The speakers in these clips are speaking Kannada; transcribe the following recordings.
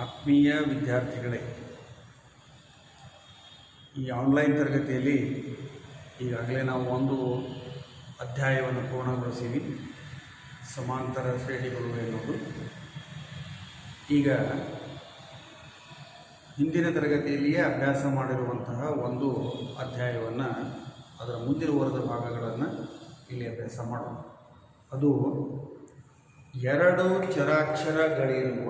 ಆತ್ಮೀಯ ವಿದ್ಯಾರ್ಥಿಗಳೇ, ಈ ಆನ್ಲೈನ್ ತರಗತಿಯಲ್ಲಿ ಈಗಾಗಲೇ ನಾವು ಒಂದು ಅಧ್ಯಾಯವನ್ನು ಪೂರ್ಣಗೊಳಿಸಿವಿ. ಸಮಾಂತರ ಶ್ರೇಣಿಗಳು ಎನ್ನುವುದು. ಈಗ ಹಿಂದಿನ ತರಗತಿಯಲ್ಲಿಯೇ ಅಭ್ಯಾಸ ಮಾಡಿರುವಂತಹ ಒಂದು ಅಧ್ಯಾಯವನ್ನು, ಅದರ ಮುಂದಿರುವರೆದ ಭಾಗಗಳನ್ನು ಇಲ್ಲಿ ಅಭ್ಯಾಸ ಮಾಡೋಣ. ಅದು ಎರಡು ಚರಾಕ್ಷರಗಳಿರುವ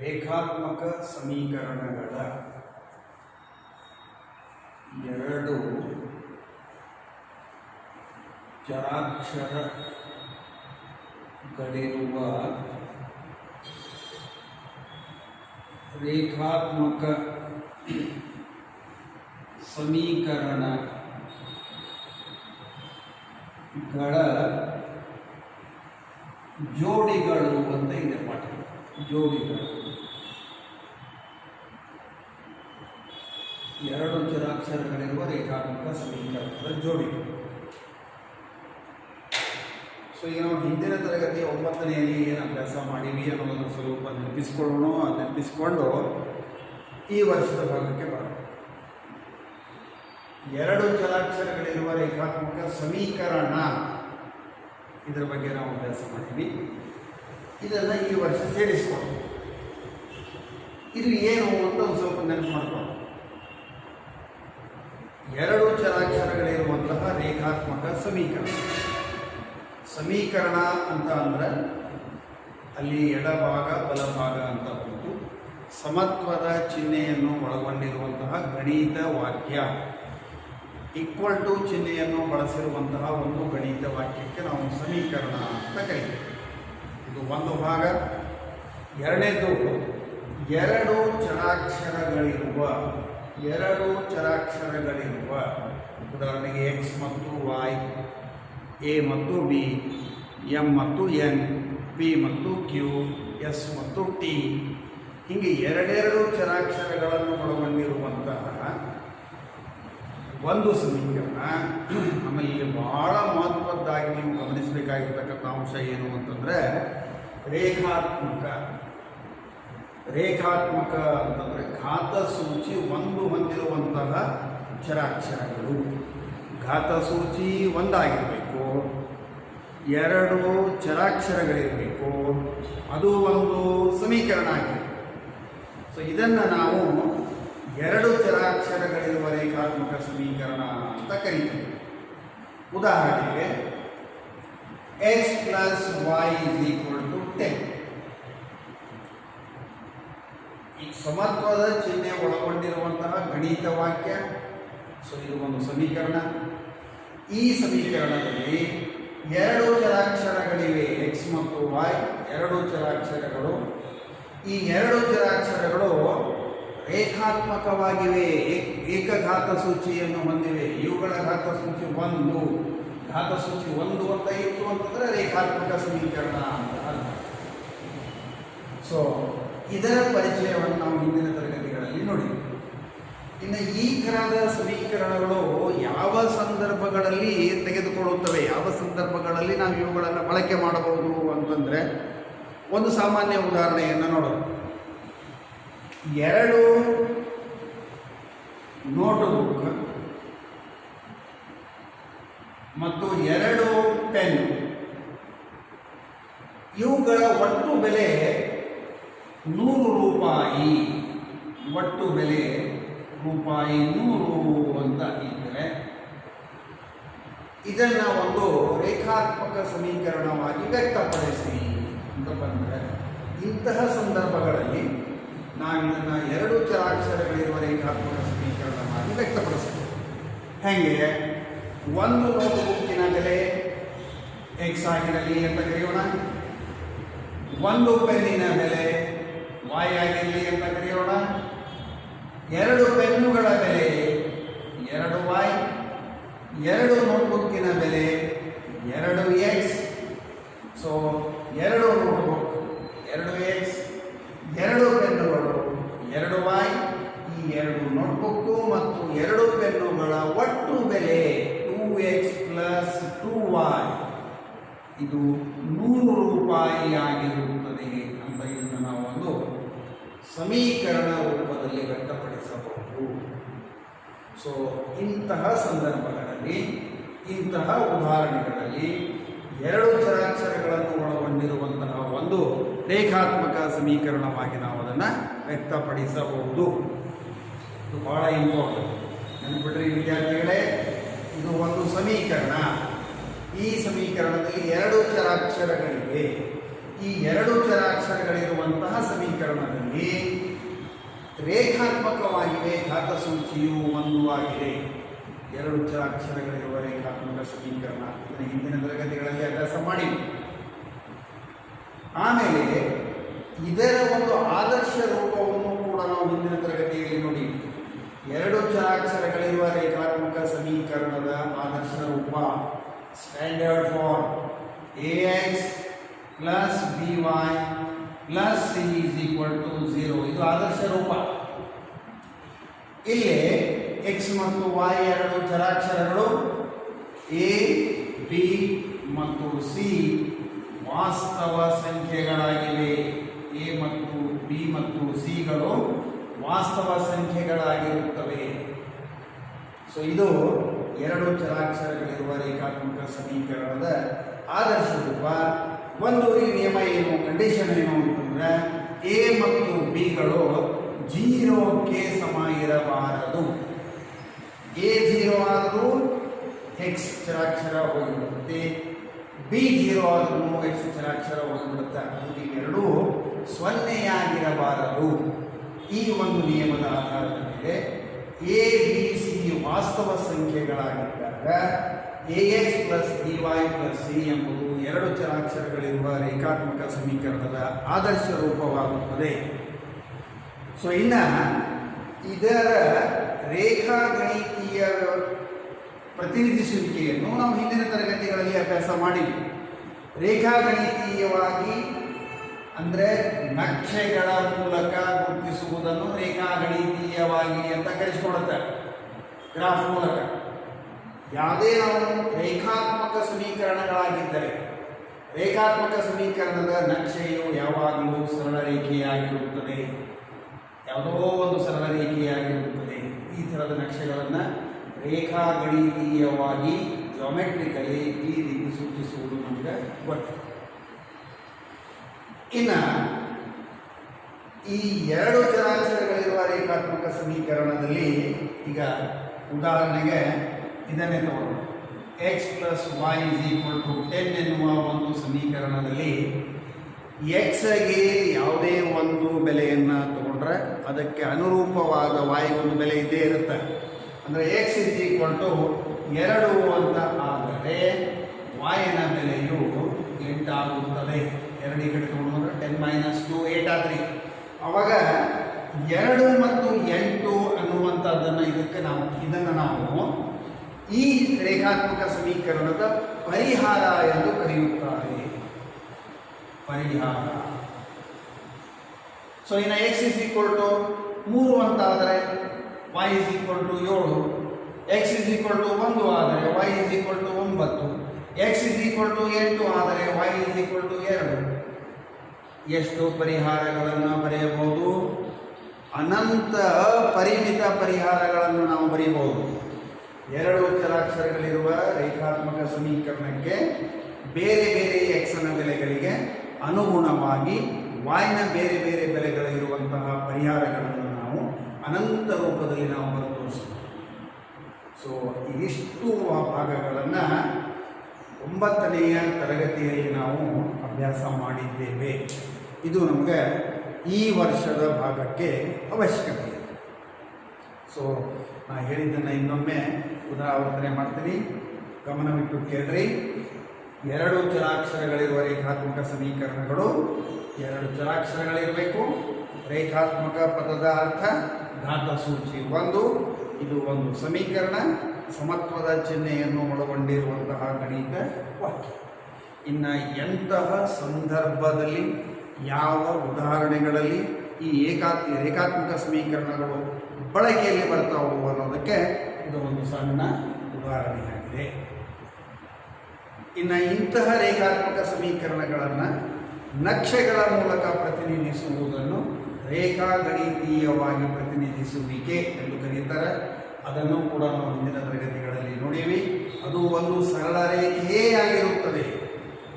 ರೇಖಾತ್ಮಕ ಸಮೀಕರಣಗಳ ಎರಡು ಚರಾಕ್ಷರಗಳಿರುವ ರೇಖಾತ್ಮಕ ಸಮೀಕರಣಗಳ ಜೋಡಿಗಳು ಅಂತ ಇದೆ ಪಾಠ. ಜೋಡಿಗಳು, ಎರಡು ಚರಾಕ್ಷರಗಳಿರುವ ರೇಖಾತ್ಮಕ ಸಮೀಕರಣದ ಜೋಡಿಗಳು. ಸೊ ಈಗ ನಾವು ಹಿಂದಿನ ತರಗತಿ 9ನೆಯಲ್ಲಿ ಏನು ಅಭ್ಯಾಸ ಮಾಡೀವಿ ಅನ್ನೋದನ್ನು ಸ್ವಲ್ಪ ನೆನಪಿಸ್ಕೊಳ್ಳೋಣ. ನೆನಪಿಸ್ಕೊಂಡು ಈ ವರ್ಷದ ಭಾಗಕ್ಕೆ ಬರೋಣ. ಎರಡು ಚರಾಕ್ಷರಗಳಿರುವ ರೇಖಾತ್ಮಕ ಸಮೀಕರಣ, ಇದರ ಬಗ್ಗೆ ನಾವು ಅಭ್ಯಾಸ ಮಾಡಿದ್ವಿ. ಇದನ್ನು ಈ ವರ್ಷ ಸೇರಿಸ್ಕೊಂಡು ಇದು ಏನು ಅಂತ ಒಂದು ಸ್ವಲ್ಪ ನೆನಪು ಮಾಡ್ಕೊಂಡು, ಎರಡು ಚರಾಕ್ಷರಗಳಿರುವಂತಹ ರೇಖಾತ್ಮಕ ಸಮೀಕರಣ ಅಂತ ಅಂದರೆ ಅಲ್ಲಿ ಎಡಭಾಗ ಬಲಭಾಗ ಅಂತ ಬಂತು. ಸಮತ್ವದ ಚಿಹ್ನೆಯನ್ನು ಒಳಗೊಂಡಿರುವಂತಹ ಗಣಿತ ವಾಕ್ಯ, ಈಕ್ವಲ್ ಟು ಚಿಹ್ನೆಯನ್ನು ಬಳಸಿರುವಂತಹ ಒಂದು ಗಣಿತ ವಾಕ್ಯಕ್ಕೆ ನಾವು ಸಮೀಕರಣ ಅಂತ ಕರೀತೀವಿ. ಇದು ಒಂದು ಭಾಗ. ಎರಡನೇದು, ಎರಡು ಚರಾಕ್ಷರಗಳಿರುವ ಉದಾಹರಣೆಗೆ ಎಕ್ಸ್ ಮತ್ತು ವೈ, ಎ ಮತ್ತು ಬಿ, ಎಂ ಮತ್ತು ಎನ್, ಪಿ ಮತ್ತು ಕ್ಯೂ, ಎಸ್ ಮತ್ತು ಟಿ, ಹೀಗೆ ಎರಡೆರಡು ಚರಾಕ್ಷರಗಳನ್ನು ಒಳಗೊಂಡಿರುವಂತಹ ಒಂದು ಸಮೀಕರಣ. ಆಮೇಲೆ ಇಲ್ಲಿ ಬಹಳ ಮಹತ್ವದ್ದಾಗಿ ನೀವು ಗಮನಿಸಬೇಕಾಗಿರ್ತಕ್ಕಂಥ ಅಂಶ ಏನು ಅಂತಂದರೆ ರೇಖಾತ್ಮಕ ಅಂತಂದರೆ ಘಾತಸೂಚಿ ಒಂದು ಹೊಂದಿರುವಂತಹ ಚರಾಕ್ಷರಗಳು. ಘಾತಸೂಚಿ ಒಂದಾಗಿರಬೇಕು, ಎರಡು ಚರಾಕ್ಷರಗಳಿರಬೇಕು, ಅದು ಒಂದು ಸಮೀಕರಣ ಆಗಿರಬೇಕು. ಸೊ ಇದನ್ನು ನಾವು ಎರಡು ಚರಾಕ್ಷರಗಳಿರುವ ರೇಖಾತ್ಮಕ ಸಮೀಕರಣ ಅಂತ ಕರೀತೀವಿ. ಉದಾಹರಣೆಗೆ x + y = 10. ಈ ಸಮತ್ವದ ಚಿಹ್ನೆ ಒಳಗೊಂಡಿರುವಂತಹ ಗಣಿತ ವಾಕ್ಯ. ಸೊ ಇದು ಒಂದು ಸಮೀಕರಣ. ಈ ಸಮೀಕರಣದಲ್ಲಿ ಎರಡು ಚರಾಕ್ಷರಗಳಿವೆ, x ಮತ್ತು y, ಎರಡು ಚರಾಕ್ಷರಗಳು. ಈ ಎರಡು ಚರಾಕ್ಷರಗಳು ರೇಖಾತ್ಮಕವಾಗಿವೆ, ಏಕಘಾತ ಸೂಚಿಯನ್ನು ಹೊಂದಿವೆ. ಇವುಗಳ ಘಾತಸೂಚಿ 1, ಘಾತಸೂಚಿ 1 ಅಂತ ಇತ್ತು ಅಂತಂದರೆ ರೇಖಾತ್ಮಕ ಸಮೀಕರಣ ಅಂತ ಅರ್ಥ. ಸೊ ಇದರ ಪರಿಚಯವನ್ನು ನಾವು ಹಿಂದಿನ ತರಗತಿಗಳಲ್ಲಿ ನೋಡಿದ್ವಿ. ಇನ್ನು ಈ ಥರದ ಸಮೀಕರಣಗಳು ಯಾವ ಸಂದರ್ಭಗಳಲ್ಲಿ ತೆಗೆದುಕೊಳ್ಳುತ್ತವೆ, ಯಾವ ಸಂದರ್ಭಗಳಲ್ಲಿ ನಾವು ಇವುಗಳನ್ನು ಬಳಕೆ ಮಾಡಬಹುದು ಅಂತಂದರೆ, ಒಂದು ಸಾಮಾನ್ಯ ಉದಾಹರಣೆಯನ್ನು ನೋಡೋಣ. ಎರಡು ನೋಟ್ಬುಕ್ ಮತ್ತು ಎರಡು ಪೆನ್, ಇವುಗಳ ಒಟ್ಟು ಬೆಲೆ 100 ರೂಪಾಯಿ. ಒಟ್ಟು ಬೆಲೆ ರೂಪಾಯಿ 100 ಅಂತ ಇದ್ದರೆ ಇದನ್ನು ಒಂದು ರೇಖಾತ್ಮಕ ಸಮೀಕರಣವಾಗಿ ವ್ಯಕ್ತಪಡಿಸಿ ಅಂತ ಬಂದರೆ, ಇಂತಹ ಸಂದರ್ಭಗಳಲ್ಲಿ ನಾವು ಇದನ್ನು ಎರಡು ಚರಾಕ್ಷರಗಳಿರುವ ರೇಖಾತ್ಮಕ ಸಮೀಕರಣವಾಗಿ ವ್ಯಕ್ತಪಡಿಸ್ತೀವಿ. ಹೇಗೆ? ಒಂದು ನೋಟ್ಬುಕ್ಕಿನ ಬೆಲೆ x ಆಗಿರಲಿ ಅಂತ ಕರೆಯೋಣ, ಒಂದು ಪೆನ್ನಿನ ಬೆಲೆ y ಆಗಿರಲಿ ಅಂತ ಕರೆಯೋಣ, ಎರಡು ಪೆನ್ನುಗಳ ಬೆಲೆ 2y, ಎರಡು ನೋಟ್ಬುಕ್ಕಿನ ಬೆಲೆ 2x. ಸೊ ಎರಡು ನೋಟ್ಬುಕ್ 2x, ಎರಡು ಪೆನ್ನುಗಳು 2y. ಈ ಎರಡು ನೋಟ್ಬುಕ್ಕು ಮತ್ತು ಎರಡು ಪೆನ್ನುಗಳ ಒಟ್ಟು ಬೆಲೆ 2x + 2y, ಇದು 100 ರೂಪಾಯಿ ಆಗಿರುತ್ತದೆ ಅಂತ ಸಮೀಕರಣ ರೂಪದಲ್ಲಿ ವ್ಯಕ್ತಪಡಿಸಬಹುದು. ಸೊ ಇಂತಹ ಸಂದರ್ಭಗಳಲ್ಲಿ, ಇಂತಹ ಉದಾಹರಣೆಗಳಲ್ಲಿ ಎರಡು ಚರಾಕ್ಷರಗಳನ್ನು ಒಳಗೊಂಡಿರುವಂತಹ ಒಂದು ರೇಖಾತ್ಮಕ ಸಮೀಕರಣವಾಗಿ ನಾವು ಅದನ್ನು ವ್ಯಕ್ತಪಡಿಸಬಹುದು. ಇದು ಬಹಳ ಇಂಪಾರ್ಟೆಂಟ್. ನೆನಪಿಡ್ರಿ ವಿದ್ಯಾರ್ಥಿಗಳೇ, ಇದು ಒಂದು ಸಮೀಕರಣ. ಈ ಸಮೀಕರಣದಲ್ಲಿ ಎರಡು ಚರಾಕ್ಷರಗಳಿವೆ. ಈ ಎರಡು ಚರಾಕ್ಷರಗಳಿರುವಂತಹ ಸಮೀಕರಣದಲ್ಲಿ ರೇಖಾತ್ಮಕವಾಗಿವೆ, ಘಾತಸೂಚಿಯು 1 ಆಗಿದೆ. ಎರಡು ಚರಾಕ್ಷರಗಳಿರುವ ರೇಖಾತ್ಮಕ ಸಮೀಕರಣ ಇದನ್ನು ಹಿಂದಿನ ತರಗತಿಗಳಲ್ಲಿ ಅಭ್ಯಾಸ ಮಾಡಿ. ಆಮೇಲೆ ಇದರ ಒಂದು ಆದರ್ಶ ರೂಪವನ್ನು ಕೂಡ ನಾವು ಹಿಂದಿನ ತರಗತಿಯಲ್ಲಿ ನೋಡಿ. ಎರಡು ಚರಾಕ್ಷರಗಳಿರುವ ರೇಖಾತ್ಮಕ ಸಮೀಕರಣದ ಆದರ್ಶ ರೂಪ standard form ax plus by plus c is equal to 0. ಇದು ಆದರ್ಶ ರೂಪ. ಇಲ್ಲಿ x ಮತ್ತು y ಎರಡು ಚರಾಕ್ಷರಗಳು a, b ಮತ್ತು c ವಾಸ್ತವ ಸಂಖ್ಯೆಗಳಾಗಿವೆ. a ಮತ್ತು b ಮತ್ತು c ಗಳು ವಾಸ್ತವ ಸಂಖ್ಯೆಗಳಾಗಿರುತ್ತವೆ. ಸೊ ಇದು ಎರಡು ಚರಾಕ್ಷರಗಳಿರುವ ರೇಖಾತ್ಮಕ ಸಮೀಕರಣದ ಆದರ್ಶ ರೂಪ. ಒಂದು ಈ ನಿಯಮ ಏನು, ಕಂಡೀಷನ್ ಏನು ಅಂತಂದ್ರೆ ಎ ಮತ್ತು ಬಿಗಳು 0ಕ್ಕೆ ಸಮ ಇರಬಾರದು. ಎ 0 ಆದರೂ ಎಕ್ಸ್ ಚರಾಕ್ಷರ ಹೋಗಿಬಿಡುತ್ತೆ, ಬಿ 0 ಆದ್ರೂ ಎಕ್ಸ್ ಚರಾಕ್ಷರ ಹೋಗಿಬಿಡುತ್ತೆ. ಅದು ಎರಡೂ 0 ಈ ಒಂದು ನಿಯಮದ ಆಧಾರದ ಮೇಲೆ ಎ ಬಿ ಸಿ ವಾಸ್ತವ ಸಂಖ್ಯೆಗಳಾಗಿದ್ದಾಗ ax plus by plus C ಎಂಬುದು ಎರಡು ಚರಾಕ್ಷರಗಳಿರುವ ರೇಖಾತ್ಮಕ ಸಮೀಕರಣದ ಆದರ್ಶ ರೂಪವಾಗುತ್ತದೆ. ಸೊ ಇನ್ನು ಇದರ ರೇಖಾಗಣಿತೀಯ ಪ್ರತಿನಿಧಿಸುವಿಕೆಯನ್ನು ನಾವು ಹಿಂದಿನ ತರಗತಿಗಳಲ್ಲಿ ಅಭ್ಯಾಸ ಮಾಡಿದ್ವಿ. ರೇಖಾಗಣಿತೀಯವಾಗಿ ಅಂದರೆ ನಕ್ಷೆಗಳ ಮೂಲಕ ಗುರುತಿಸುವುದನ್ನು ರೇಖಾಗಣಿತೀಯವಾಗಿ ಅಂತ ಕರೆಸಿಕೊಳ್ಳುತ್ತೆ. ಗ್ರಾಫ್ ಮೂಲಕ ಯಾವುದೇ ನಾವು ರೇಖಾತ್ಮಕ ಸಮೀಕರಣಗಳಾಗಿದ್ದರೆ ರೇಖಾತ್ಮಕ ಸಮೀಕರಣದ ನಕ್ಷೆಯು ಯಾವಾಗಲೂ ಸರಳ ರೇಖೆಯಾಗಿರುತ್ತದೆ, ಯಾವುದೋ ಒಂದು ಸರಳ ರೇಖೆಯಾಗಿರುತ್ತದೆ. ಈ ಥರದ ನಕ್ಷೆಗಳನ್ನು ರೇಖಾಗಣಿತೀಯವಾಗಿ ಜಾಮೆಟ್ರಿಕಲಿ ಈ ರೀತಿ ಸೂಚಿಸುವುದು ನಮಗೆ ಗೊತ್ತು. ಇನ್ನು ಈ ಎರಡು ಚರಾಕ್ಷರಗಳಿರುವ ರೇಖಾತ್ಮಕ ಸಮೀಕರಣದಲ್ಲಿ ಈಗ ಉದಾಹರಣೆಗೆ ಇದನ್ನೇ ತಗೊಳ್ಳೋಣ. X plus y is equal to 10 ಎನ್ನುವ ಒಂದು ಸಮೀಕರಣದಲ್ಲಿ ಎಕ್ಸ್ಗೆ ಯಾವುದೇ ಒಂದು ಬೆಲೆಯನ್ನು ತಗೊಂಡ್ರೆ ಅದಕ್ಕೆ ಅನುರೂಪವಾದ ವೈ ಒಂದು ಬೆಲೆ ಇದ್ದೇ ಇರುತ್ತೆ. ಅಂದರೆ ಎಕ್ಸ್ ಇಸ್ ಈಕ್ವಲ್ ಟು 2 ಅಂತ ಆದರೆ ವಾಯಿನ ಬೆಲೆಯು 8 ಆಗುತ್ತದೆ. 2 ಈ ಕಡೆ ತಗೊಂಡ್ರೆ 10 - 2 8 ಆದ್ರಿ. ಅವಾಗ 2 ಮತ್ತು 8 ಅನ್ನುವಂಥದ್ದನ್ನು ಇದನ್ನು ನಾವು ಈ ರೇಖಾತ್ಮಕ ಸಮೀಕರಣದ ಪರಿಹಾರ ಎಂದು ಕರೆಯುತ್ತಾರೆ. ಪರಿಹಾರ. ಸೊ ಇನ್ನು ಎಕ್ಸ್ ಇಸ್ ಈಕ್ವಲ್ ಟು 3 ಅಂತ ಆದರೆ y is equal to 7, x is equal to 1 ಆದರೆ y is equal to 9, x is equal to 8 ಆದರೆ ವೈ ಇಸ್ ಈಕ್ವಲ್ ಟು 2. ಎಷ್ಟು ಪರಿಹಾರಗಳನ್ನು ಬರೆಯಬಹುದು? ಅನಂತ ಪರಿಮಿತ ಪರಿಹಾರಗಳನ್ನು ನಾವು ಬರೆಯಬಹುದು. ಎರಡು ಚರಾಕ್ಷರಗಳಿರುವ ರೇಖಾತ್ಮಕ ಸಮೀಕರಣಕ್ಕೆ ಬೇರೆ ಬೇರೆ ಎಕ್ಸ್ನ ಬೆಲೆಗಳಿಗೆ ಅನುಗುಣವಾಗಿ ವಾಯ್ನ ಬೇರೆ ಬೇರೆ ಬೆಲೆಗಳಿರುವಂತಹ ಪರಿಹಾರಗಳನ್ನು ನಾವು ಅನಂತ ರೂಪದಲ್ಲಿ ನಾವು ಬರೆದು ತೋರಿಸ್ತೀವಿ. ಸೊ ಇದಿಷ್ಟು ಭಾಗಗಳನ್ನು 9ನೆಯ ತರಗತಿಯಲ್ಲಿ ನಾವು ಅಭ್ಯಾಸ ಮಾಡಿದ್ದೇವೆ. ಇದು ನಮಗೆ ಈ ವರ್ಷದ ಭಾಗಕ್ಕೆ ಅವಶ್ಯಕತೆ ಇದೆ. ಸೊ ನಾನು ಹೇಳಿದ್ದನ್ನು ಇನ್ನೊಮ್ಮೆ ಪುನರಾವರ್ತನೆ ಮಾಡ್ತೀನಿ, ಗಮನವಿಟ್ಟು ಕೇಳ್ರಿ. ಎರಡು ಚರಾಕ್ಷರಗಳಿರುವ ರೇಖಾತ್ಮಕ ಸಮೀಕರಣಗಳು, ಎರಡು ಚರಾಕ್ಷರಗಳಿರಬೇಕು. ರೇಖಾತ್ಮಕ ಪದದ ಅರ್ಥ ಘಾತಸೂಚಿ 1. ಇದು ಒಂದು ಸಮೀಕರಣ, ಸಮತ್ವದ ಚಿಹ್ನೆಯನ್ನು ಒಳಗೊಂಡಿರುವಂತಹ ಗಣಿತ ವಾಕ್ಯ. ಇನ್ನು ಎಂತಹ ಸಂದರ್ಭದಲ್ಲಿ, ಯಾವ ಉದಾಹರಣೆಗಳಲ್ಲಿ ಈ ರೇಖಾತ್ಮಕ ಸಮೀಕರಣಗಳು ಬಳಕೆಯಲ್ಲಿ ಬರ್ತಾವು ಅನ್ನೋದಕ್ಕೆ ಇದು ಒಂದು ಸಣ್ಣ ಉದಾಹರಣೆಯಾಗಿದೆ. ಇನ್ನು ಇಂತಹ ರೇಖಾತ್ಮಕ ಸಮೀಕರಣಗಳನ್ನು ನಕ್ಷೆಗಳ ಮೂಲಕ ಪ್ರತಿನಿಧಿಸುವುದನ್ನು ರೇಖಾಗಣಿತೀಯವಾಗಿ ಪ್ರತಿನಿಧಿಸುವಿಕೆ ಎಂದು ಕರೆಯುತ್ತಾರೆ. ಅದನ್ನು ಕೂಡ ನಾವು ಹಿಂದಿನ ತರಗತಿಗಳಲ್ಲಿ ನೋಡಿವಿ. ಅದು ಒಂದು ಸರಳ ರೇಖೆಯೇ ಆಗಿರುತ್ತದೆ.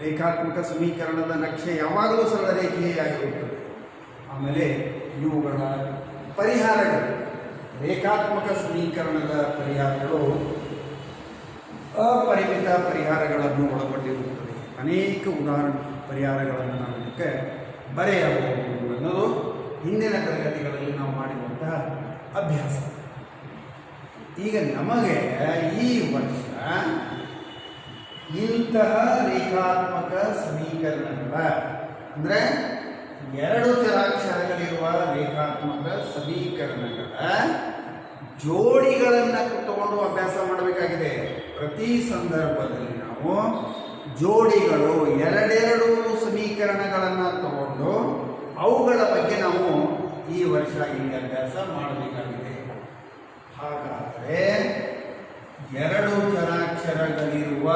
ರೇಖಾತ್ಮಕ ಸಮೀಕರಣದ ನಕ್ಷೆ ಯಾವಾಗಲೂ ಸರಳ ರೇಖೆಯೇ ಆಗಿರುತ್ತದೆ. ಆಮೇಲೆ ಇವುಗಳ ಪರಿಹಾರಗಳು, ರೇಖಾತ್ಮಕ ಸಮೀಕರಣದ ಪರಿಹಾರಗಳು ಅಪರಿಮಿತ ಪರಿಹಾರಗಳನ್ನು ಒಳಗೊಂಡಿರುತ್ತದೆ. ಅನೇಕ ಉದಾಹರಣೆ ಪರಿಹಾರಗಳನ್ನು ನಾವು ಇದಕ್ಕೆ ಬರೆಯಬಹುದು ಅನ್ನೋದು ಹಿಂದಿನ ತರಗತಿಗಳಲ್ಲಿ ನಾವು ಮಾಡಿರುವಂತಹ ಅಭ್ಯಾಸ. ಈಗ ನಮಗೆ ಈ ವರ್ಷ ಇಂತಹ ರೇಖಾತ್ಮಕ ಸಮೀಕರಣಗಳ ಅಂದರೆ ಎರಡು ಚರಾಕ್ಷರಗಳಿರುವ ರೇಖಾತ್ಮಕ ಸಮೀಕರಣಗಳ ಜೋಡಿಗಳನ್ನು ತಗೊಂಡು ಅಭ್ಯಾಸ ಮಾಡಬೇಕಾಗಿದೆ. ಪ್ರತಿ ಸಂದರ್ಭದಲ್ಲಿ ನಾವು ಜೋಡಿಗಳು ಎರಡೆರಡು ಸಮೀಕರಣಗಳನ್ನು ತಗೊಂಡು ಅವುಗಳ ಬಗ್ಗೆ ನಾವು ಈ ವರ್ಷ ಇಲ್ಲಿ ಅಭ್ಯಾಸ ಮಾಡಬೇಕಾಗಿದೆ. ಹಾಗಾದರೆ ಎರಡು ಚರಾಕ್ಷರಗಳಿರುವ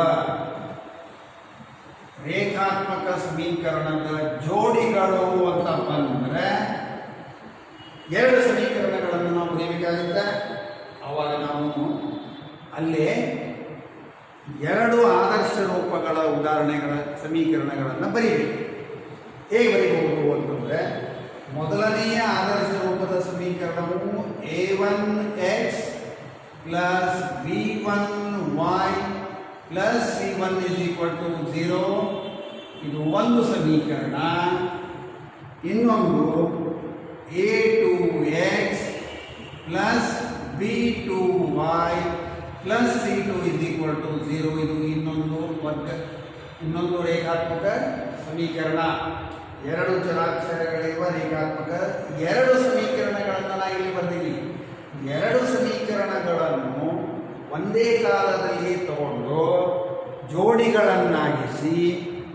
ರೇಖಾತ್ಮಕ ಸಮೀಕರಣದ ಜೋಡಿಗಳು ಅಂತ ಬಂದರೆ ಎರಡು ಸಮೀಕರಣಗಳನ್ನು ನಾವು ಬರೀಬೇಕಾಗುತ್ತೆ. ಆವಾಗ ನಾವು ಅಲ್ಲೇ ಎರಡು ಆದರ್ಶ ರೂಪಗಳ ಉದಾಹರಣೆಗಳ ಸಮೀಕರಣಗಳನ್ನು ಬರೀಬೇಕು. ಹೇಗೆ ಬರೀಬಹುದು ಅಂತಂದರೆ, ಮೊದಲನೆಯ ಆದರ್ಶ ರೂಪದ ಸಮೀಕರಣವು a1x plus b1y plus c1 0 ಇದು ಒಂದು ಸಮೀಕರಣ. ಇನ್ನೊಂದು a2x plus b2y plus c2 0 ಇದು ಇನ್ನೊಂದು ರೇಖಾತ್ಮಕ ಸಮೀಕರಣ. ಎರಡು ಚರಾಕ್ಷರಗಳಿರುವ ರೇಖಾತ್ಮಕ ಎರಡು ಸಮೀಕರಣಗಳನ್ನು ನಾನು ಇಲ್ಲಿ ಬರ್ತೀನಿ. ಎರಡು ಸಮೀಕರಣಗಳನ್ನು ಒಂದೇ ಕಾಲದಲ್ಲಿ ತಗೊಂಡು ಜೋಡಿಗಳನ್ನಾಗಿಸಿ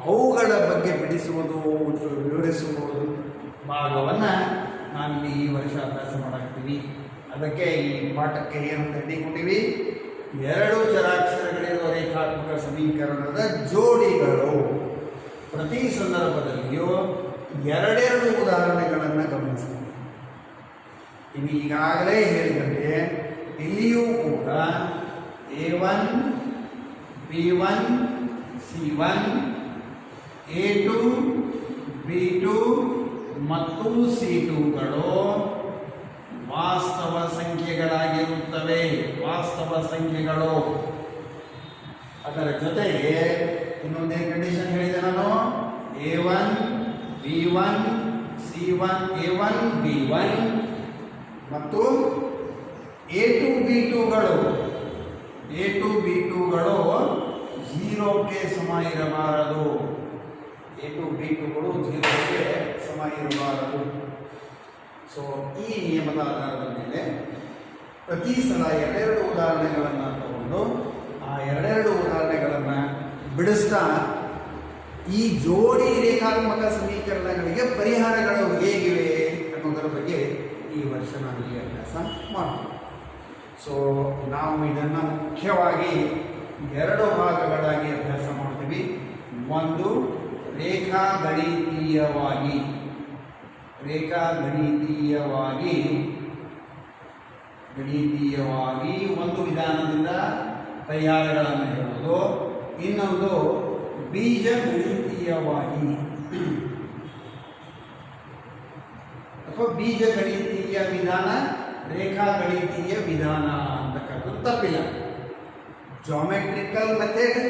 ಅವುಗಳ ಬಗ್ಗೆ ಬಿಡಿಸುವುದು, ವಿವರಿಸುವುದು ಭಾಗವನ್ನು ನಾವಿಲ್ಲಿ ಈ ವರ್ಷ ಅಭ್ಯಾಸ ಮಾಡಾಕ್ತೀವಿ. ಅದಕ್ಕೆ ಈ ಪಾಠಕ್ಕೆ ಏನು ತಂಡಿಕೊಂಡಿವಿ? ಎರಡು ಚರಾಕ್ಷರಗಳಿರುವ ರೇಖಾತ್ಮಕ ಸಮೀಕರಣದ ಜೋಡಿಗಳು. ಪ್ರತಿ ಸಂದರ್ಭದಲ್ಲಿಯೂ ಎರಡೆರಡು ಉದಾಹರಣೆಗಳನ್ನು ಗಮನಿಸ್ತೀವಿ. ಇನ್ನು ಈಗಾಗಲೇ ಹೇಳಿದಂತೆ ಇಲ್ಲಿಯೂ ಕೂಡ a1 b1 c1 a2 b2 ಮತ್ತು c2ಗಳು ವಾಸ್ತವ ಸಂಖ್ಯೆಗಳಾಗಿರುತ್ತವೆ. ವಾಸ್ತವ ಸಂಖ್ಯೆಗಳು. ಅದರ ಜೊತೆಗೆ ಇನ್ನೊಂದೇನು ಕಂಡೀಷನ್ ಹೇಳಿದೆ ನಾನು? a1 b1 c1 a1 b1 ಮತ್ತು a2 b2ಗಳು 0ಕ್ಕೆ ಸಮ ಇರಬಾರದು. a2 b2ಗಳು 0ಕ್ಕೆ ಸಮ ಇರಬಾರದು. ಸೊ ಈ ನಿಯಮದ ಆಧಾರದ ಮೇಲೆ ಪ್ರತಿ ಸಲ ಎರಡೆರಡು ಉದಾಹರಣೆಗಳನ್ನು ತಗೊಂಡು ಆ ಎರಡೆರಡು ಉದಾಹರಣೆಗಳನ್ನು ಬಿಡಿಸ್ತಾ ಈ ಜೋಡಿ ರೇಖಾತ್ಮಕ ಸಮೀಕರಣಗಳಿಗೆ ಪರಿಹಾರಗಳು ಹೇಗಿವೆ ಅನ್ನೋದರ ಬಗ್ಗೆ ಈ ವರ್ಷ ನಾವಿಲ್ಲಿ ಅಭ್ಯಾಸ ಮಾಡ್ತೀವಿ. ಸೊ ನಾವು ಇದನ್ನು ಮುಖ್ಯವಾಗಿ ಎರಡು ಭಾಗಗಳಾಗಿ ಅಭ್ಯಾಸ ಮಾಡ್ತೀವಿ. ಒಂದು ರೇಖಾಗಣಿತೀಯವಾಗಿ ಒಂದು ವಿಧಾನದಿಂದ ಪರಿಹಾರಗಳನ್ನು ಹೇಳೋದು. ಇನ್ನೊಂದು ಬೀಜಗಣಿತೀಯವಾಗಿ ಅಥವಾ ಬೀಜಗಣಿತೀಯ ವಿಧಾನ, ರೇಖಾಗಣಿತೀಯ ವಿಧಾನ ಅಂತಕ್ಕಂಥದ್ದು ತಪ್ಪಿಲ್ಲ. ಜಾಮೆಟ್ರಿಕಲ್ ಮೆಥಡ್,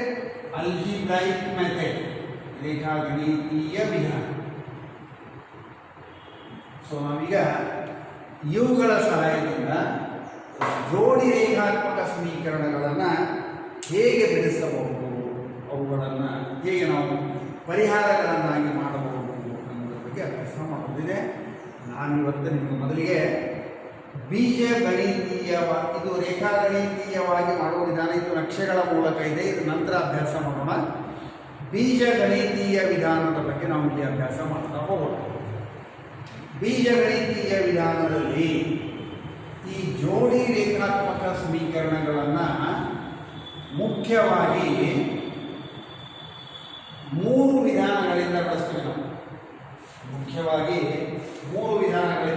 ಅಲ್ಜಿಬ್ರೈಕ್ ಮೆಥಡ್, ರೇಖಾಗಣಿತೀಯ ವಿಧಾನ. ಸೊ ನಾವೀಗ ಇವುಗಳ ಸಹಾಯದಿಂದ ಜೋಡಿ ರೇಖಾತ್ಮಕ ಸಮೀಕರಣಗಳನ್ನು ಹೇಗೆ ಬಿಡಿಸಬಹುದು, ಅವುಗಳನ್ನು ಹೇಗೆ ನಾವು ಪರಿಹಾರಗಳನ್ನಾಗಿ ಮಾಡಬಹುದು ಅನ್ನೋದ್ರ ಬಗ್ಗೆ ಅಭ್ಯಾಸ ಮಾಡೋದಿದೆ. ನಾನಿವತ್ತು ನಿಮಗೆ ಮೊದಲಿಗೆ ಬೀಜಗಣಿತೀಯವಾಗಿ, ಇದು ರೇಖಾಗಣಿತೀಯವಾಗಿ ಮಾಡುವ ವಿಧಾನ, ಇದು ನಕ್ಷೆಗಳ ಮೂಲಕ ಇದೆ. ಇದು ನಂತರ ಅಭ್ಯಾಸ ಮಾಡೋಣ. ಬೀಜಗಣಿತೀಯ ವಿಧಾನದ ಬಗ್ಗೆ ನಾವು ಇಲ್ಲಿ ಅಭ್ಯಾಸ ಮಾಡ್ತಾ ಹೋಗೋಣ. ಬೀಜಗಣಿತೀಯ ವಿಧಾನದಲ್ಲಿ ಈ ಜೋಡಿ ರೇಖಾತ್ಮಕ ಸಮೀಕರಣಗಳನ್ನು ಮುಖ್ಯವಾಗಿ ಮೂರು ವಿಧಾನಗಳಿಂದ ಬಳಸ್ತೀವಿ ನಾವು. ಮುಖ್ಯವಾಗಿ ಮೂರು ವಿಧಾನಗಳಿಂದ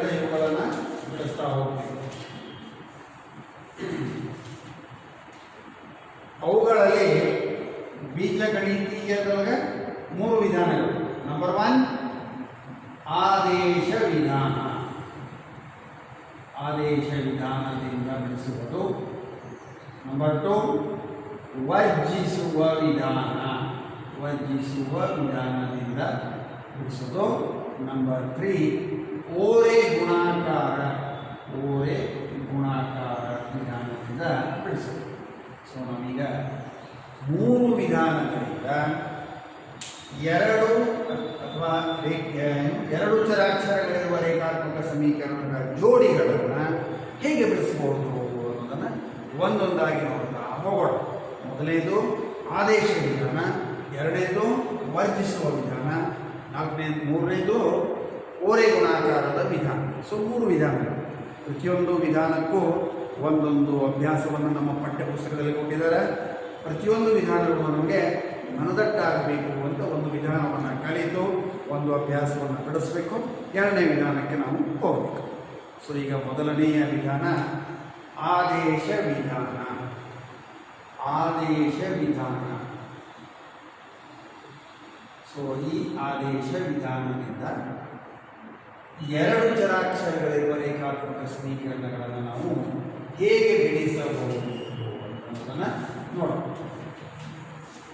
ನಂಬರ್ 2 ವರ್ಜಿಸುವ ವಿಧಾನದಿಂದ ಬಿಡಿಸೋದು. ನಂಬರ್ 3 ಓರೆ ಗುಣಾಕಾರ ವಿಧಾನದಿಂದ ಬಿಡಿಸೋದು. ಸೊ ನಾವೀಗ 3 ವಿಧಾನಗಳಿಂದ ಎರಡು ಚರಾಕ್ಷರಗಳಿರುವ ರೇಖಾತ್ಮಕ ಸಮೀಕರಣಗಳ ಜೋಡಿಗಳನ್ನು ಹೇಗೆ ಬಿಡಿಸಬಹುದು ಅನ್ನೋದನ್ನು ಒಂದೊಂದಾಗಿ ನೋಡ್ತಾ ಹೋಗೋಣ. ಮೊದಲನೇದು ಆದೇಶ ವಿಧಾನ, ಎರಡನೇದು ವರ್ಜಿಸುವ ವಿಧಾನ, ಮೂರನೇದು ಓರೆ ಗುಣಾಕಾರದ ವಿಧಾನ. ಸೊ 3 ವಿಧಾನಗಳು. ಪ್ರತಿಯೊಂದು ವಿಧಾನಕ್ಕೂ ಒಂದೊಂದು ಅಭ್ಯಾಸವನ್ನು ನಮ್ಮ ಪಠ್ಯಪುಸ್ತಕದಲ್ಲಿ ಕೊಟ್ಟಿದ್ದಾರೆ. ಪ್ರತಿಯೊಂದು ವಿಧಾನಗಳು ನಮಗೆ ಮನದಟ್ಟಾಗಬೇಕು ಅಂತ ಒಂದು ವಿಧಾನವನ್ನು ಕಲಿತು ಒಂದು ಅಭ್ಯಾಸವನ್ನು ಬಿಡಿಸಬೇಕು. ಎರಡನೇ ವಿಧಾನಕ್ಕೆ ನಾವು ಹೋಗಬೇಕು. ಸೊ ಈಗ ಮೊದಲನೆಯ ವಿಧಾನ ಆದೇಶ ವಿಧಾನ. ಸೊ ಈ ಆದೇಶ ವಿಧಾನದಿಂದ 2 ಚರಾಕ್ಷರಗಳಿರುವ ರೇಖಾತ್ಮಕ ಸಮೀಕರಣಗಳನ್ನು ನಾವು ಹೇಗೆ ಬಿಡಿಸಬಹುದು ಅನ್ನೋದನ್ನು ನೋಡೋಣ.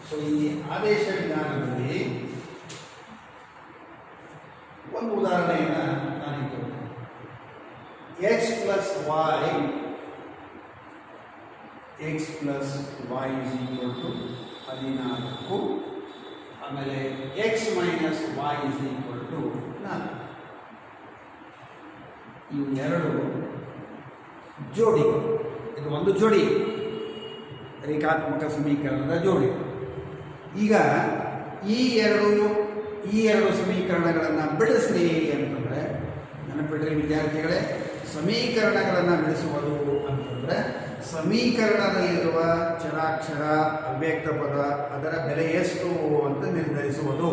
ಸೊ ಈ ಆದೇಶ ವಿಧಾನದಲ್ಲಿ ಒಂದು ಉದಾಹರಣೆಯನ್ನು ನಾನು ಇಟ್ಕೊಳ್ತೇನೆ. x plus y is equal to 14. ಆಮೇಲೆ x minus y is equal to 4. ಇವು 2 ಜೋಡಿಗಳು. ಇದು ಒಂದು ಜೋಡಿ, ರೇಖಾತ್ಮಕ ಸಮೀಕರಣದ ಜೋಡಿ. ಈಗ ಈ ಎರಡು ಸಮೀಕರಣಗಳನ್ನು ಬಿಡಿಸ್ರಿ ಅಂತಂದರೆ, ನೆನಪಿಡ್ರಿ ವಿದ್ಯಾರ್ಥಿಗಳೇ, ಸಮೀಕರಣಗಳನ್ನು ಬಿಡಿಸುವುದು ಅಂತಂದರೆ ಸಮೀಕರಣದಲ್ಲಿರುವ ಚರಾಕ್ಷರ, ಅವ್ಯಕ್ತ ಪದ ಅದರ ಬೆಲೆ ಎಷ್ಟು ಅಂತ ನಿರ್ಧರಿಸುವುದು.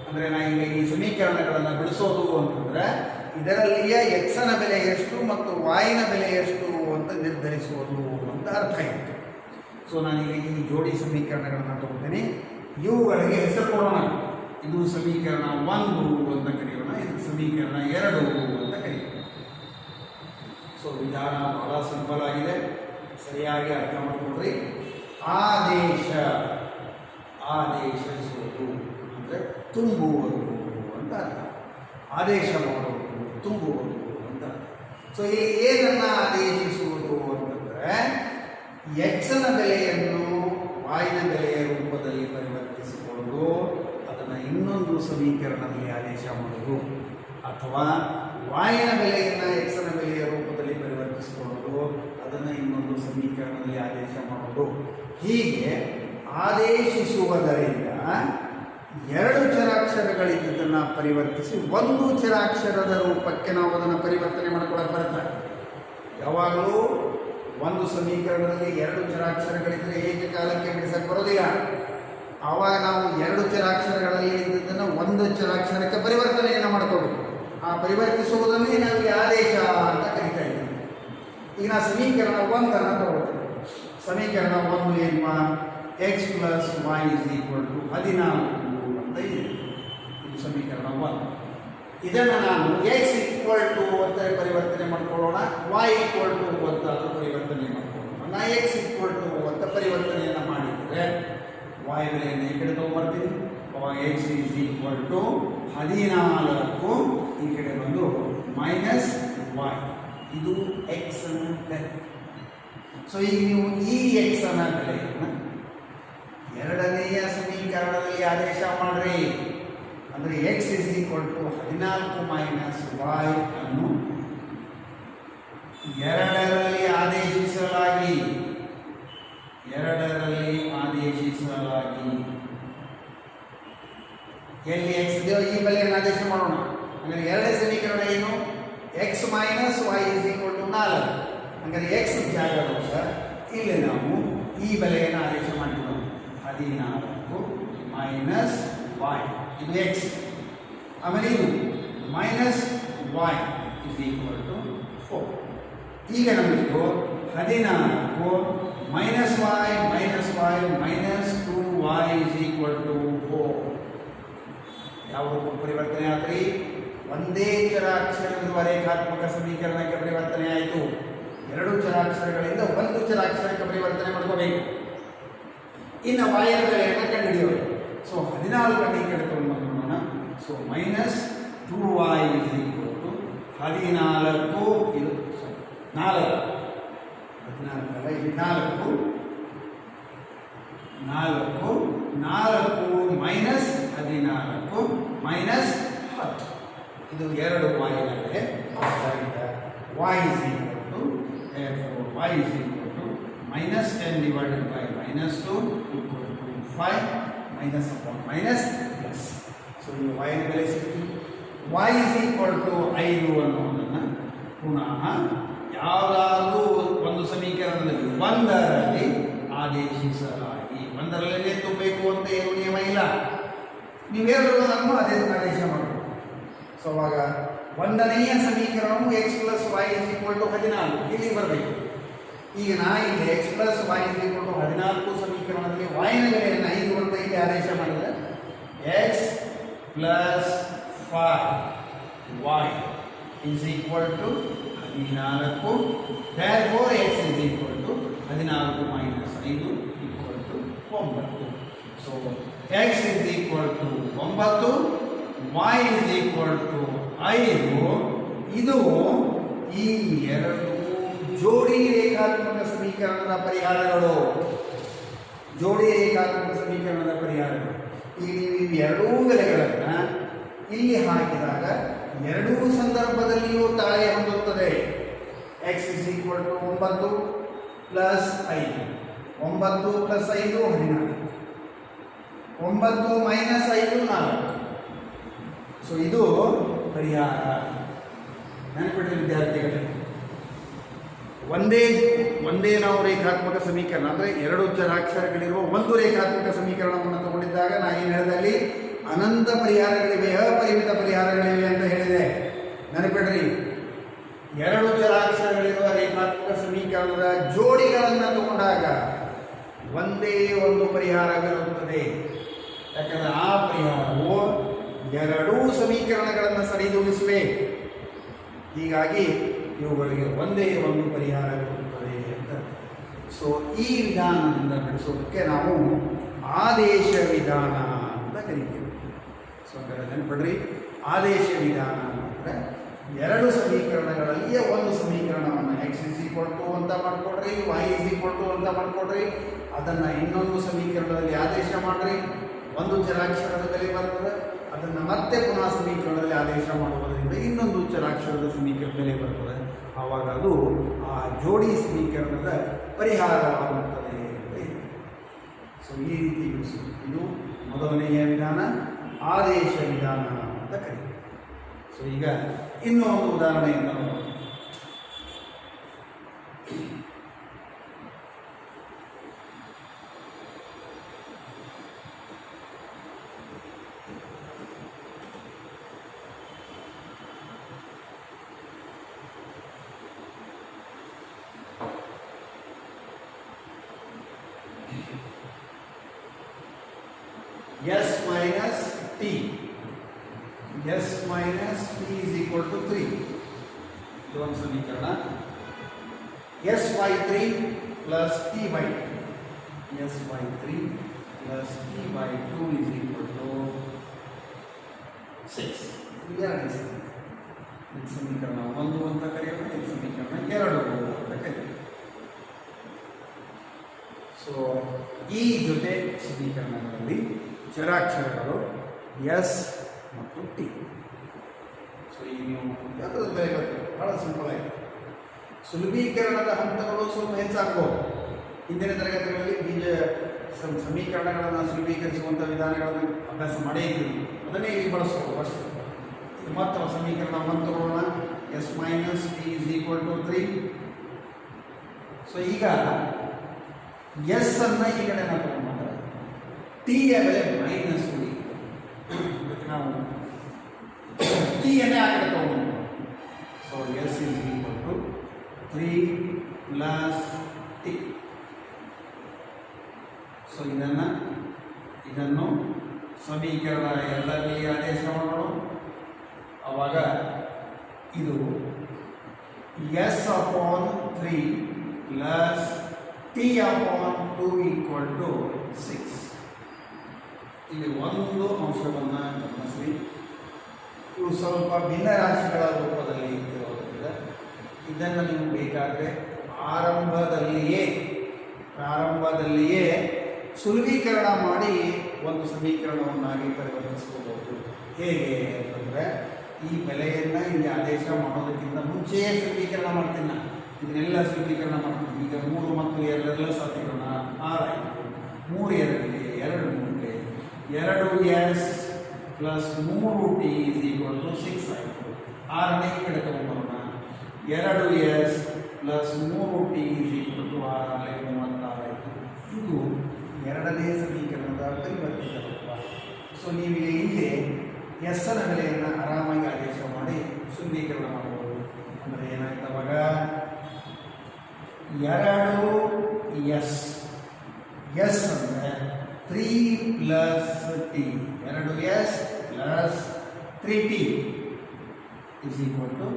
ಅಂದರೆ ಈಗ ಈ ಸಮೀಕರಣಗಳನ್ನು ಬಿಡಿಸೋದು ಅಂತಂದರೆ ಇದರಲ್ಲಿಯ ಎಕ್ಸನ ಬೆಲೆ ಎಷ್ಟು ಮತ್ತು ವಾಯಿನ ಬೆಲೆ ಎಷ್ಟು ಅಂತ ನಿರ್ಧರಿಸುವುದು ಅಂತ ಅರ್ಥ ಇತ್ತು. ಸೊ ನಾನೀಗ ಈ ಜೋಡಿ ಸಮೀಕರಣಗಳನ್ನು ತಗೋತೀನಿ. ಇವುಗಳಿಗೆ ಹೆಸರು ಕೊಡೋಣ. ಇದು ಸಮೀಕರಣ 1 ಅಂತ ಕರೆಯೋಣ, ಇದು ಸಮೀಕರಣ 2 ಅಂತ ಕರೆಯೋಣ. ಸೊ ವಿಧಾನ ಬಹಳ ಸಿಂಪಲ್ ಆಗಿದೆ, ಸರಿಯಾಗಿ ಅರ್ಥ ಮಾಡಿಕೊಂಡ್ರಿ. ಆದೇಶಿಸುವುದು ಅಂದರೆ ತುಂಬುವುದು ಅಂತ ಅರ್ಥ. ಆದೇಶ ಮಾಡುವುದು, ತುಂಬುವುದು ಅಂತ ಅರ್ಥ. ಸೊ ಇಲ್ಲಿ ಏನನ್ನ ಆದೇಶಿಸುವುದು ಅಂತಂದರೆ ಎಕ್ಸನ ಬೆಲೆಯನ್ನು ವಾಯಿನ ಬೆಲೆಯ ರೂಪದಲ್ಲಿ ಪರಿವರ್ತಿಸಿಕೊಂಡು ಅದನ್ನು ಇನ್ನೊಂದು ಸಮೀಕರಣದಲ್ಲಿ ಆದೇಶ ಮಾಡುವುದು, ಅಥವಾ ವಾಯಿನ ಬೆಲೆಯನ್ನು ಎಕ್ಸನ ಬೆಲೆಯ ರೂಪದಲ್ಲಿ ಪರಿವರ್ತಿಸಿಕೊಳ್ಳೋದು, ಅದನ್ನು ಇನ್ನೊಂದು ಸಮೀಕರಣದಲ್ಲಿ ಆದೇಶ ಮಾಡೋದು. ಹೀಗೆ ಆದೇಶಿಸುವುದರಿಂದ 2 ಚರಾಕ್ಷರಗಳಿದ್ದನ್ನು ಪರಿವರ್ತಿಸಿ 1 ಚರಾಕ್ಷರದ ರೂಪಕ್ಕೆ ನಾವು ಅದನ್ನು ಪರಿವರ್ತನೆ ಮಾಡ್ಕೊಳ್ಳೋಕೆ ಬರುತ್ತೆ. ಯಾವಾಗಲೂ ಒಂದು ಸಮೀಕರಣದಲ್ಲಿ 2 ಚರಾಕ್ಷರಗಳಿದ್ದರೆ ಏಕಕಾಲಕ್ಕೆ ಬಿಡಿಸಕ್ಕೆ ಬರೋದಿಲ್ಲ. ಆವಾಗ ನಾವು 2 ಚರಾಕ್ಷರಗಳಲ್ಲಿ ಇದ್ದದನ್ನು 1 ಚರಾಕ್ಷರಕ್ಕೆ ಪರಿವರ್ತನೆಯನ್ನು ಮಾಡ್ಕೋಬೇಕು. ಆ ಪರಿವರ್ತಿಸುವುದನ್ನೇ ನಾವು ಆದೇಶ ಅಂತ ಕರಿತಾ ಇದ್ದೀವಿ. ಈಗ ನಾವು ಸಮೀಕರಣ 1 ತಗೊಳ್ತೇವೆ. ಸಮೀಕರಣ 1 ಏನು? x plus y is equal to 14 ಅಂತ ಇದೆ. ಇದು ಸಮೀಕರಣ 1. ಇದನ್ನು ನಾನು x equal to ಅಂತ ಪರಿವರ್ತನೆ ಮಾಡ್ಕೊಳ್ಳೋಣ, y equal to ಅಂತ ಪರಿವರ್ತನೆ ಮಾಡ್ಕೊಳ್ಳೋಣ. ನಾ x equal to ಅಂತ ಪರಿವರ್ತನೆಯನ್ನು ಮಾಡಿದರೆ y ಬೆಲೆಯನ್ನು ಈ ಕಡೆ ತಗೊಂಡ್ಬರ್ತೀನಿ. ಅವಾಗ x is equal to 14 ಈ ಕಡೆ ಬಂದು ಮೈನಸ್ y. ಇದು x ಅನ್ನ ಬೆಲೆ. ಸೊ ಈಗ ನೀವು ಈ x ಅನ್ನ ಬೆಲೆಯನ್ನು ಎರಡನೆಯ ಸಮೀಕರಣದಲ್ಲಿ ಆದೇಶ ಮಾಡ್ರಿ. ಅಂದರೆ x is equal to 14 minus y ಅನ್ನು 2ರಲ್ಲಿ ಆದೇಶಿಸಲಾಗಿ ಎಲ್ಲಿ x ಇದೆಯೋ ಈ ಬೆಲೆಯನ್ನು ಆದೇಶ ಮಾಡೋಣ. ಅಂದರೆ ಎರಡನೇ ಸಮೀಕರಣ ಏನು? x minus y is equal to 4. ಅಂದರೆ x ಜಾಗದವು ಸರ್ ಇಲ್ಲಿ ನಾವು ಈ ಬೆಲೆಯನ್ನು ಆದೇಶ ಮಾಡಿಕೊಳ್ಳೋಣ. 14 ಮೈನಸ್ y ಇದು x. ಆಮೇಲೆ ಇದು minus y is equal to 4. ಈಗ ನಮಗಿದು 14 minus y minus 2y is equal to 4. ಯಾವುದಕ್ಕೂ ಪರಿವರ್ತನೆ ಆದ್ರಿ? ಒಂದೇ ಚರಾಕ್ಷರವಿರುವ ರೇಖಾತ್ಮಕ ಸಮೀಕರಣಕ್ಕೆ ಪರಿವರ್ತನೆ ಆಯಿತು. ಎರಡು ಚರಾಕ್ಷರಗಳಿಂದ ಒಂದು ಚರಾಕ್ಷರಕ್ಕೆ ಪರಿವರ್ತನೆ ಮಾಡ್ಕೋಬೇಕು. ಇನ್ನು y ನ ಬೆಲೆಯನ್ನು ಕಂಡುಹಿಡಿಯೋದು. ಸೊ 14 ಈ ಕಡೆ ತಗೊಂಡು ನೋಡೋಣ. ಸೊ -2y = 14 ಇದು 4 14 ಅಲ್ಲ ಇಲ್ಲಿ 4 -14 -10 ಇದು 2 y ನ ಬೆಲೆ. ಆದ್ದರಿಂದ y = -10 divided by -2 = 5 -+. ಸೊ ಇದು y ನ ಬೆಲೆ ಸಿಕ್ತು. y = 5 ಅನ್ನೋದನ್ನು ಪುನಃ ಯಾವುದಾದ್ರೂ ಒಂದು ಸಮೀಕರಣದಲ್ಲಿ ಒಂದರಲ್ಲಿ ಆದೇಶಿಸಲಾಗಿ, ಒಂದರಲ್ಲೇ ತುಂಬಬೇಕು ಅಂತ ಏನು ನಿಯಮ ಇಲ್ಲ. ನೀವು ಎರಡರಲ್ಲೂ ಅದೇ ಆದೇಶ ಮಾಡಬೇಕು. ಸೊ ಅವಾಗ ಒಂದನೆಯ ಸಮೀಕರಣವು x + y = 14 ಇಲ್ಲಿ ಬರಬೇಕು. ಈಗ ಇಲ್ಲಿ x + y = 14 ಸಮೀಕರಣದಲ್ಲಿ y ನ ಬೆಲೆಯನ್ನು 5 ಅಂತ ಇಲ್ಲಿ ಆದೇಶ ಮಾಡಿದರೆ x + 5y = 14. Therefore x = 14 - 5 = 9. So x = 9, y = 5. ಇದು ಈ ಎರಡು ಜೋಡಿ ರೇಖಾತ್ಮಕ ಸಮೀಕರಣದ ಪರಿಹಾರಗಳು. ಈಗ ನೀವು ಈ ಎರಡೂ ಬೆಲೆಗಳನ್ನು ಇಲ್ಲಿ ಹಾಕಿದಾಗ ಎರಡೂ ಸಂದರ್ಭದಲ್ಲಿಯೂ ತಾಳೆ ಹೊಂದುತ್ತದೆ. x = 9 + 5, 9 + 5 14, 9 - 5 4. ಸೊ ಇದು ಪರಿಹಾರ. ನೆನಪಿಡಿ ವಿದ್ಯಾರ್ಥಿಗಳೇ, ಒಂದೇ ನಾವು ರೇಖಾತ್ಮಕ ಸಮೀಕರಣ ಅಂದರೆ ಎರಡು ಚರಾಕ್ಷರಗಳಿರುವ ಒಂದು ರೇಖಾತ್ಮಕ ಸಮೀಕರಣವನ್ನು ತಗೊಂಡಿದ್ದಾಗ ನಾನು ಏನು ಹೇಳಿದೆ, ಅಲ್ಲಿ ಅನಂತ ಪರಿಹಾರಗಳಿವೆ, ಅಪರಿಮಿತ ಪರಿಹಾರಗಳಿವೆ ಅಂತ ಹೇಳಿದೆ. ನೆನಪಿಡ್ರಿ, ಎರಡು ಚರಾಕ್ಷರಗಳಿರುವ ರೇಖಾತ್ಮಕ ಸಮೀಕರಣದ ಜೋಡಿಗಳನ್ನು ತಗೊಂಡಾಗ ಒಂದೇ ಒಂದು ಪರಿಹಾರವಿರುತ್ತದೆ. ಯಾಕಂದರೆ ಆ ಪರಿಹಾರವು ಎರಡೂ ಸಮೀಕರಣಗಳನ್ನು ಸರಿದೂಗಿಸಿವೆ. ಹೀಗಾಗಿ ಇವುಗಳಿಗೆ ಒಂದೇ ಒಂದು ಪರಿಹಾರವಿರುತ್ತದೆ ಅಂತ. ಸೊ ಈ ವಿಧಾನದಿಂದ ಬಿಡಿಸೋದಕ್ಕೆ ನಾವು ಆದೇಶ ವಿಧಾನ ಅಂತ ಕರಿತೀವಿ. ಸೊ ಅಂದರೆ ನೆನಪಿಡ್ರಿ, ಆದೇಶ ವಿಧಾನ ಅಂದರೆ ಎರಡು ಸಮೀಕರಣಗಳಲ್ಲಿಯೇ ಒಂದು ಸಮೀಕರಣವನ್ನು x = ಅಂತ ಮಾಡಿಕೊಡ್ರಿ, y = ಅಂತ ಮಾಡಿಕೊಡ್ರಿ, ಅದನ್ನು ಇನ್ನೊಂದು ಸಮೀಕರಣದಲ್ಲಿ ಆದೇಶ ಮಾಡಿರಿ, ಒಂದು ಚರಾಕ್ಷರದ ಬೆಲೆ ಬರ್ತದೆ. ಅದನ್ನು ಮತ್ತೆ ಪುನಃ ಸಮೀಕರಣದಲ್ಲಿ ಆದೇಶ ಮಾಡುವುದರಿಂದ ಇನ್ನೊಂದು ಚರಾಕ್ಷರದ ಸಮೀಕರಣ ಬೆಲೆ ಬರ್ತದೆ. ಆವಾಗ ಅದು ಆ ಜೋಡಿ ಸಮೀಕರಣದ ಪರಿಹಾರವಾಗುತ್ತದೆ ಅಂತ ಇದೆ. ಸೊ ಈ ರೀತಿ ಇದು ಮೊದಲನೆಯ ವಿಧಾನ, ಆದೇಶ ವಿಧಾನ ಅಂತ ಕರೀತೀವಿ. ಸೊ ಈಗ ಇನ್ನೂ ಒಂದು ಉದಾಹರಣೆಯನ್ನು ನೋಡೋಣ. S minus t = 3. ಇದು ಒಂದು ಸಮೀಕರಣ. sy3 plus t/2 = 6. ಇದು ಎರಡನೇ ಸಮೀಕರಣ 1 ಅಂತ ಕರೆಯೋಣ, ಇದು ಸಮೀಕರಣ 2 ಅಂತ ಕರೆಯೋಣ. ಸೊ ಈ ಜೊತೆ ಸಮೀಕರಣಗಳಲ್ಲಿ ಚರಾಕ್ಷರಗಳು ಎಸ್ ಮತ್ತು ಟಿ. ಸೊ ಈಗ ನೀವು ಯಾವುದಾದ್ರು ಬೆಲೆ ಬರ್ತದೆ, ಭಾಳ ಸಿಂಪಲ್ ಆಗಿದೆ. ಸುಲಭೀಕರಣದ ಹಂತಗಳು ಸ್ವಲ್ಪ ಹೆಚ್ಚಾಗ್ಬೋದು. ಹಿಂದಿನ ತರಗತಿಗಳಲ್ಲಿ ಬೀಜ ಸಮೀಕರಣಗಳನ್ನು ಸುಲಭೀಕರಿಸುವಂಥ ವಿಧಾನಗಳನ್ನು ಅಭ್ಯಾಸ ಮಾಡೇ ಇದ್ದೀವಿ, ಅದನ್ನೇ ಇಲ್ಲಿ ಬಳಸ್ಬೋದು ಅಷ್ಟೇ. ಇದು ಮತ್ತು ಸಮೀಕರಣ 1 ತಗೊಳ್ಳೋಣ. s - t = 3. ಸೊ ಈಗ ಎಸ್ ಅನ್ನು ಈ ಕಡೆ ನಾವು ತಗೊಂಡ್ರೆ ಟಿಯ ಬೆಲೆ ಮೈನಸ್ ಉಳಿಯುತ್ತೆ. ಅದಕ್ಕೆ ನಾವು ಟಿಯನ್ನೇ ಆ ಕಡೆ ತಗೊಂಡು. So s = 3 + t. ಸೊ ಇದನ್ನು ಸಮೀಕರಣ 2ರಲ್ಲಿ ಆದೇಶ ಮಾಡೋಣ. ಆವಾಗ ಇದು s upon 3 plus t upon 2 equal to 6. ಇಲ್ಲಿ ಒಂದು ಅಂಶವನ್ನು ಗಮನಿಸಿ. ಇವು ಸ್ವಲ್ಪ ಭಿನ್ನ ರಾಶಿಗಳ ರೂಪದಲ್ಲಿ ಇರೋದ್ರಿಂದ ಇದನ್ನು ನೀವು ಬೇಕಾದರೆ ಪ್ರಾರಂಭದಲ್ಲಿಯೇ ಸುಲಭೀಕರಣ ಮಾಡಿ ಒಂದು ಸಮೀಕರಣವನ್ನಾಗಿ ಪರಿವರ್ತಿಸ್ಕೋಬಹುದು. ಹೇಗೆ ಅಂತಂದರೆ ಈ ಬೆಲೆಯನ್ನು ಇಲ್ಲಿ ಆದೇಶ ಮಾಡೋದಕ್ಕಿಂತ ಮುಂಚೆಯೇ ಸುಲಭೀಕರಣ ಮಾಡ್ತೀನಿ ನಾನು. ಇದನ್ನೆಲ್ಲ ಸುಲಭೀಕರಣ ಮಾಡ್ತೀನಿ. ಈಗ 3 ಮತ್ತು 2 ಸಾಧ್ಯಕರಣ 6 ಆಯಿತು. 3 2 2s plus 3t is equal to 6 ಆಯಿತು. 6ನೇ ಈ ಕಡೆ ತಗೊಂಡ್ಬರೋಣ. 2s plus 3t is equal to 6 36 ಆಯಿತು. ಇದು ಎರಡನೇ ಸಮೀಕರಣದ ಪರಿವರ್ತಿತ ರೂಪ. ಸೊ ನೀವು ಇಲ್ಲಿ ಎಸ್ನ ಬೆಲೆಯನ್ನು ಆರಾಮಾಗಿ ಆದೇಶ ಮಾಡಿ ಶುದ್ಧೀಕರಣ ಮಾಡಬಹುದು. ಅಂದರೆ ಏನಾಯ್ತು ಅವಾಗ 2s ಎಸ್ ಅಂದರೆ 3 plus t, 2s plus 3t is equal to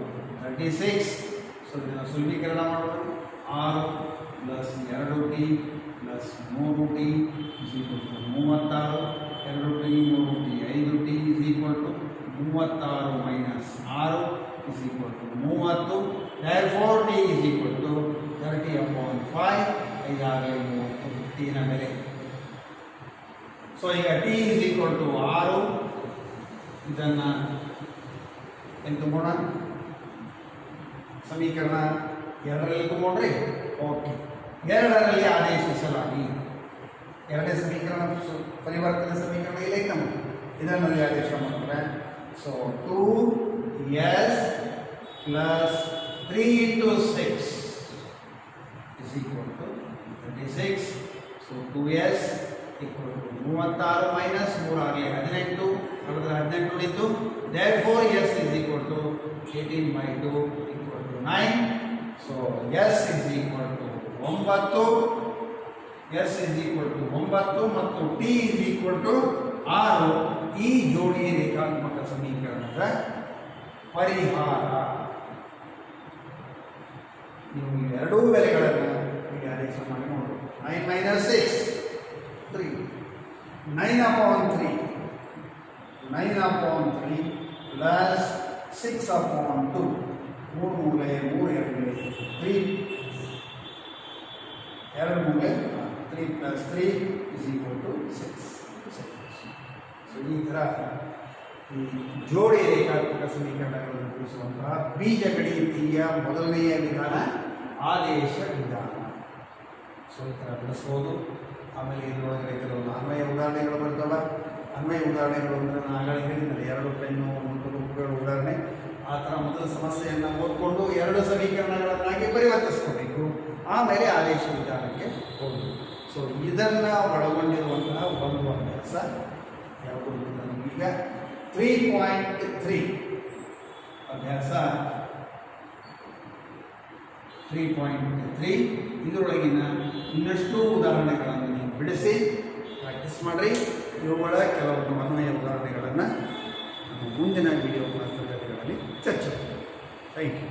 36. So ಇದನ್ನು ಸುಲಭೀಕರಣ ಮಾಡೋದು. 6 plus 2t plus 3t is equal to 36. 2t 3t 5t is equal to 36 minus 6 is equal to 30. therefore t is equal to 30/5. 5 30 ಟಿನ ಬೆಲೆ. ಸೊ ಈಗ ಟಿ ಇಸ್ ಈಕ್ವಲ್ ಟು 6. ಇದನ್ನು ಏನು ತುಂಬೋಣ? ಸಮೀಕರಣ 2ರಲ್ಲಿ ತುಂಬೋಣ್ರಿ. ಓಕೆ, 2ರಲ್ಲಿ ಆದೇಶಿಸಲಾಗಿ ಎರಡನೇ ಸಮೀಕರಣ ಪರಿವರ್ತನೆ ಸಮೀಕರಣ ಇಲ್ಲ ನಮ್ಮ ಇದರಲ್ಲಿ ಆದೇಶ ಮಾಡಿದ್ರೆ so 2s plus 3 into 6 is equal to 36. So 2s equal to 36 minus 3 ಆಗಲಿ 18. ಹಾಗಾದ್ರೆ 18 ಉಳಿತು. therefore s is equal to 18/2 equal to 9. so s is equal to 9. s is equal to 9 ಮತ್ತು t is equal to 6. ಈ ಜೋಡಿ ರೇಖಾತ್ಮಕ ಸಮೀಕರಣದ ಪರಿಹಾರ. ನೀವು ಎರಡೂ ಬೆಲೆಗಳನ್ನು ಇಲ್ಲಿ ಆದೇಶ ಮಾಡಿ ನೋಡಬಹುದು. 9 ಮೈನಸ್ 6 3. 9/3 9/3 ಪ್ಲಸ್ 6/2. 3 ಮೂಲೆ 3 2 3 2 ಮೂಲೆ 3 plus 3 is equal to 6. So ಈ ಥರ ಈ ಜೋಡಿ ರೇಖಾತ್ಮಕ ಸಮೀಕರಣಗಳನ್ನು ರೂಪಿಸುವಂತಹ ಬೀಜಗಣಿತೀಯ ಮೊದಲನೆಯ ವಿಧಾನ ಆದೇಶ ವಿಧಾನ. ಸೊ ಈ ಥರ ಬಳಸ್ಬೋದು. ಆಮೇಲೆ ಇದರೊಳಗಡೆ ಕೆಲವೊಂದು ಅನ್ವಯ ಉದಾಹರಣೆಗಳು ಬರ್ತವೆ. ಅನ್ವಯ ಉದಾಹರಣೆಗಳು ಅಂದರೆ ನಾನು ಆಗಲೇ ಹೇಳಿದ್ದರೆ 2 ಪೆನ್ನು 1 ಬುಕ್ಗಳು ಉದಾಹರಣೆ. ಆ ಥರ ಮೊದಲು ಸಮಸ್ಯೆಯನ್ನು ಓದ್ಕೊಂಡು 2 ಸಮೀಕರಣಗಳನ್ನಾಗಿ ಪರಿವರ್ತಿಸ್ಕೋಬೇಕು. ಆಮೇಲೆ ಆದೇಶ ವಿಧಾನಕ್ಕೆ ಹೋಗೋದು. ಸೊ ಇದನ್ನು ಒಳಗೊಂಡಿರುವಂತಹ ಒಂದು ಅಭ್ಯಾಸ ಯಾವುದು ನಮಗೀಗ 3.3 ಅಭ್ಯಾಸ 3.3. ಇದರೊಳಗಿನ ಇನ್ನಷ್ಟು ಉದಾಹರಣೆಗಳನ್ನು ನೀವು ಬಿಡಿಸಿ ಪ್ರಾಕ್ಟೀಸ್ ಮಾಡಿರಿ. ಇವುಗಳ ಕೆಲವೊಂದು ಅನ್ವಯ ಉದಾಹರಣೆಗಳನ್ನು ಮುಂದಿನ ವಿಡಿಯೋ ಕ್ಲಾಸ್ಗಳಲ್ಲಿ ಚರ್ಚೆ. Thank you.